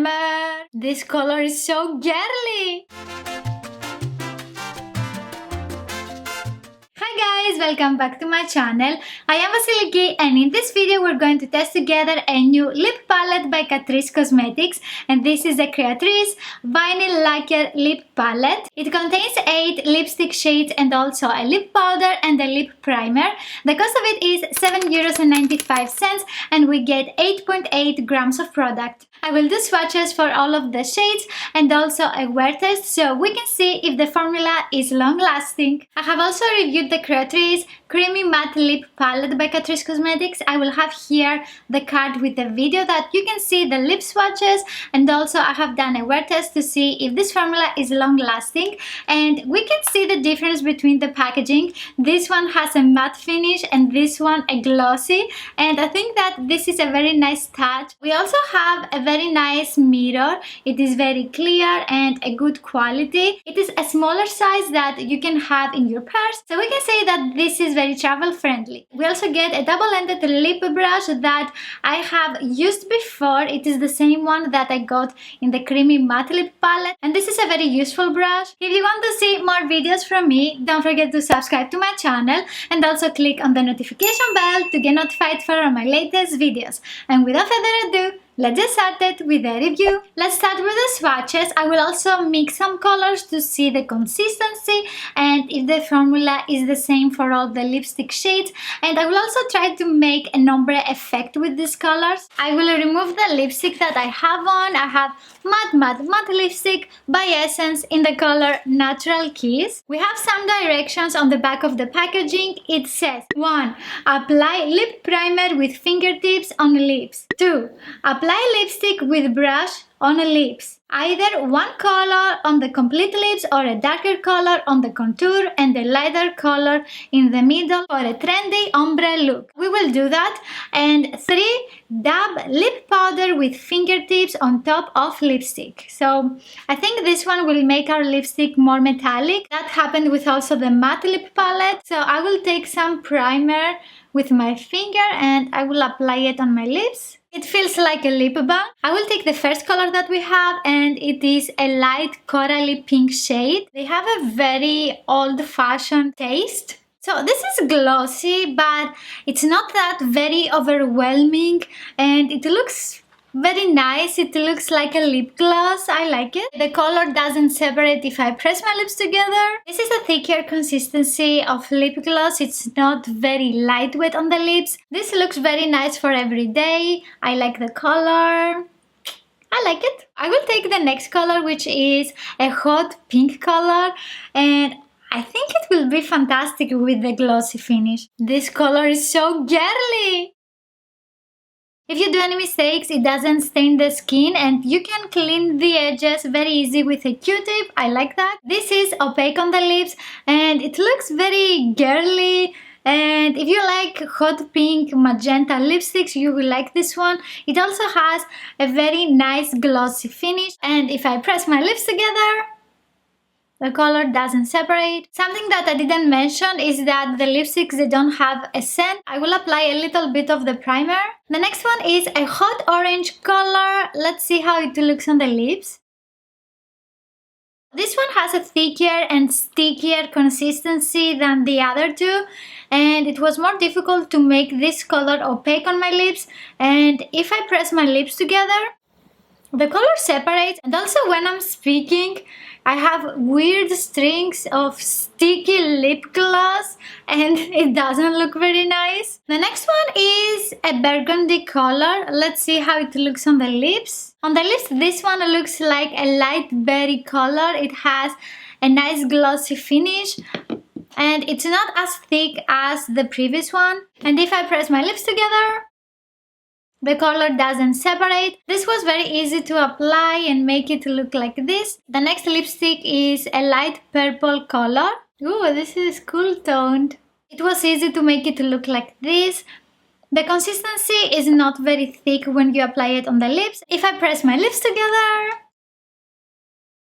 September. This color is so girly. Hi guys, welcome back to my channel. I am Vasilikis and in this video we're going to test together a new lip palette by Catrice Cosmetics, and this is the Creatrice Vinyl Lacquer Lip Palette. It contains 8 lipstick shades and also a lip powder and a lip primer. The cost of it is €7.95 and we get 8.8 grams of product. I will do swatches for all of the shades and also a wear test so we can see if the formula is long lasting. I have also reviewed the Creatrice Creamy Matte Lip Palette by Catrice Cosmetics. I will have here the card with the video that you can see the lip swatches, and also I have done a wear test to see if this formula is long lasting, and we can see the difference between the packaging. This one has a matte finish and this one a glossy, and I think that this is a very nice touch. We also have a very nice mirror. It is very clear and a good quality. It is a smaller size that you can have in your purse, so we can say that this is very travel friendly. We also get a double-ended lip brush that I have used before. It is the same one that I got in the Creamy Matte Lip Palette, and this is a very useful brush. If you want to see more videos from me, don't forget to subscribe to my channel and also click on the notification bell to get notified for my latest videos. And without further ado, let's get started with the review. Let's start with the swatches. I will also mix some colors to see the consistency and if the formula is the same for all the lipstick shades, and I will also try to make an ombre effect with these colors. I will remove the lipstick that I have on. I have matte lipstick by Essence in the color Natural Kiss. We have some directions on the back of the packaging. It says 1. Apply lip primer with fingertips on lips. 2. Apply lipstick with brush on lips. Either one color on the complete lips or a darker color on the contour and a lighter color in the middle for a trendy ombre look. We will do that. And 3. Dab lip powder with fingertips on top of lipstick. So I think this one will make our lipstick more metallic. That happened with also the matte lip palette. So I will take some primer with my finger and I will apply it on my lips. It feels like a lip balm. I will take the first color that we have, and it is a light corally pink shade. They have a very old-fashioned taste. So this is glossy, but it's not that very overwhelming, and it looks very nice. It looks like a lip gloss. I like it. The color doesn't separate if I press my lips together. This is a thicker consistency of lip gloss. It's not very lightweight on the lips. This looks very nice for every day. I like the color. I like it. I will take the next color, which is a hot pink color, and I think it will be fantastic with the glossy finish. This color is so girly. If you do any mistakes, it doesn't stain the skin and you can clean the edges very easy with a Q-tip. I like that. This is opaque on the lips and it looks very girly. And if you like hot pink magenta lipsticks, you will like this one. It also has a very nice glossy finish. And if I press my lips together, the color doesn't separate. Something that I didn't mention is that the lipsticks, they don't have a scent. I will apply a little bit of the primer. The next one is a hot orange color. Let's see how it looks on the lips. This one has a thicker and stickier consistency than the other two, and it was more difficult to make this color opaque on my lips. And if I press my lips together, the color separates, and also when I'm speaking, I have weird strings of sticky lip gloss and it doesn't look very nice. The next one is a burgundy color. Let's see how it looks on the lips. On the lips, this one looks like a light berry color. It has a nice glossy finish and it's not as thick as the previous one. And if I press my lips together, the color doesn't separate. This was very easy to apply and make it look like this. The next lipstick is a light purple color. Ooh, this is cool toned. It was easy to make it look like this. The consistency is not very thick when you apply it on the lips. If I press my lips together,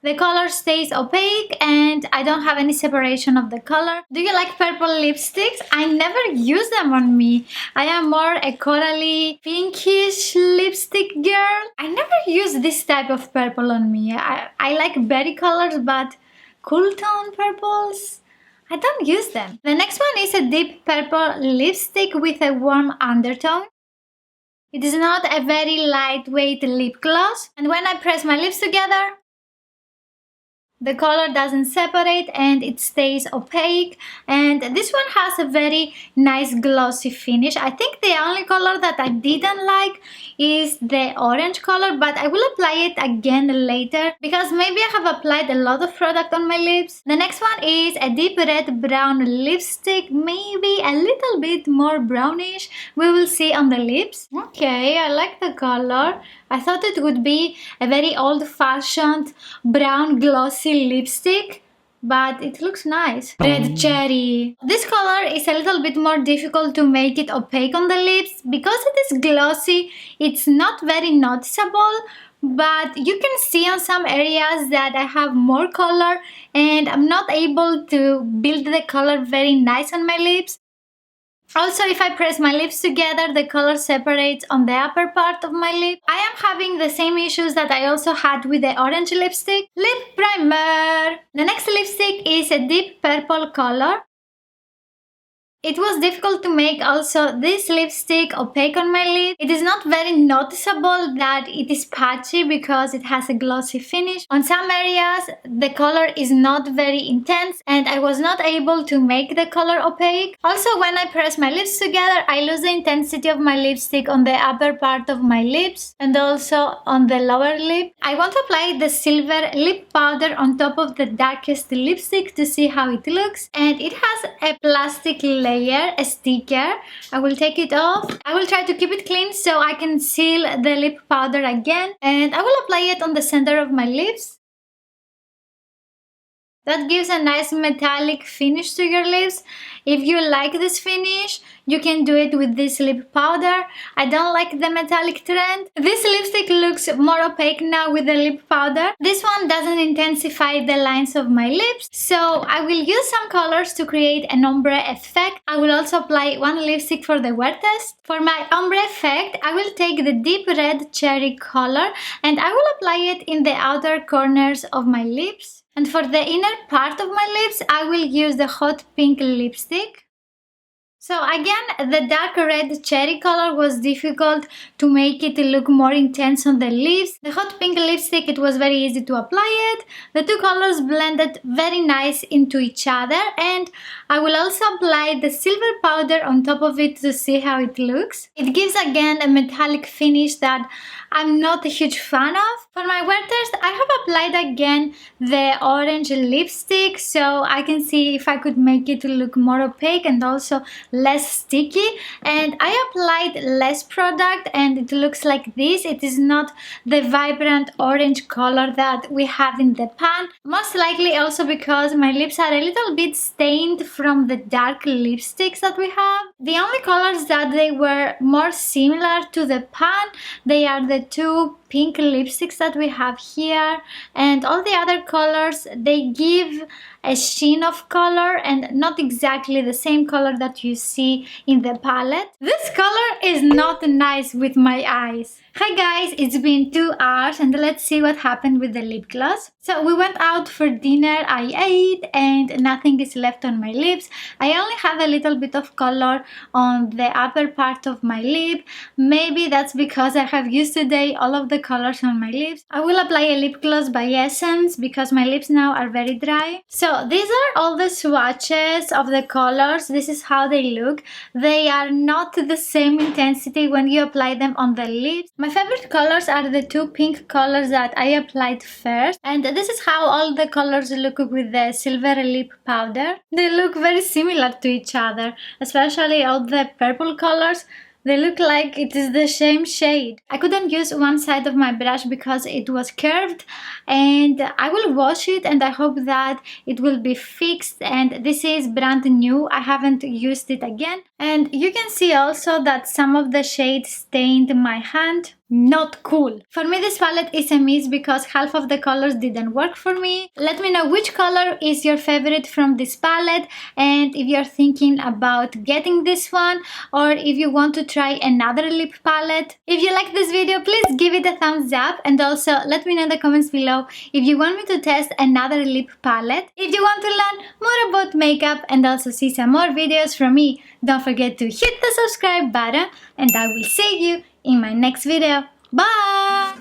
The color stays opaque and I don't have any separation of the color. Do you like purple lipsticks? I never use them on me. I am more a corally pinkish lipstick girl. I never use this type of purple on me. I like berry colors, but cool tone purples, I don't use them. The next one is a deep purple lipstick with a warm undertone. It is not a very lightweight lip gloss, and when I press my lips together, the color doesn't separate and it stays opaque, and this one has a very nice glossy finish. I think the only color that I didn't like is the orange color, but I will apply it again later because maybe I have applied a lot of product on my lips. The next one is a deep red brown lipstick, maybe a little bit more brownish. We will see on the lips. Okay, I like the color. I thought it would be a very old-fashioned brown glossy lipstick, but it looks nice. Red cherry. This color is a little bit more difficult to make it opaque on the lips because it is glossy. It's not very noticeable, but you can see on some areas that I have more color and I'm not able to build the color very nice on my lips. Also, if I press my lips together, the color separates on the upper part of my lip. I am having the same issues that I also had with the orange lipstick. Lip primer! The next lipstick is a deep purple color. It was difficult to make also this lipstick opaque on my lip. It is not very noticeable that it is patchy because it has a glossy finish. On some areas the color is not very intense and I was not able to make the color opaque. Also, when I press my lips together, I lose the intensity of my lipstick on the upper part of my lips and also on the lower lip. I want to apply the silver lip powder on top of the darkest lipstick to see how it looks, and it has a plastic layer, a sticker. I will take it off. I will try to keep it clean so I can seal the lip powder again, and I will apply it on the center of my lips. That gives a nice metallic finish to your lips. If you like this finish, you can do it with this lip powder. I don't like the metallic trend. This lipstick looks more opaque now with the lip powder. This one doesn't intensify the lines of my lips, so I will use some colors to create an ombre effect. I will also apply one lipstick for the wear test. For my ombre effect, I will take the deep red cherry color and I will apply it in the outer corners of my lips. And for the inner part of my lips, I will use the hot pink lipstick. So again, the dark red cherry color was difficult to make it look more intense on the lips. The hot pink lipstick, it was very easy to apply it. The two colors blended very nice into each other, and I will also apply the silver powder on top of it to see how it looks. It gives again a metallic finish that I'm not a huge fan of. For my wear test, I have applied again the orange lipstick so I can see if I could make it look more opaque and also less sticky, and I applied less product and it looks like this. It is not the vibrant orange color that we have in the pan, most likely also because my lips are a little bit stained from the dark lipsticks that we have. The only colors that they were more similar to the pan, they are the two pink lipsticks that we have here, and all the other colors, they give a sheen of color and not exactly the same color that you see in the palette. This color is not nice with my eyes. Hi guys, it's been 2 hours and let's see what happened with the lip gloss. So we went out for dinner, I ate and nothing is left on my lips. I only have a little bit of color on the upper part of my lip. Maybe that's because I have used today all of the colors on my lips. I will apply a lip gloss by Essence because my lips now are very dry. So these are all the swatches of the colors. This is how they look. They are not the same intensity when you apply them on the lips. My favorite colors are the two pink colors that I applied first, and this is how all the colors look with the silver lip powder. They look very similar to each other, especially all the purple colors. They look like it is the same shade. I couldn't use one side of my brush because it was curved, and I will wash it and I hope that it will be fixed, and this is brand new. I haven't used it again, and you can see also that some of the shade stained my hand. not cool. For me, this palette is a miss because half of the colors didn't work for me. Let me know which color is your favorite from this palette, and if you're thinking about getting this one, or if you want to try another lip palette. If you like this video, please give it a thumbs up, and also let me know in the comments below if you want me to test another lip palette. If you want to learn more about makeup and also see some more videos from me, don't forget to hit the subscribe button, and I will see you in my next video. Bye!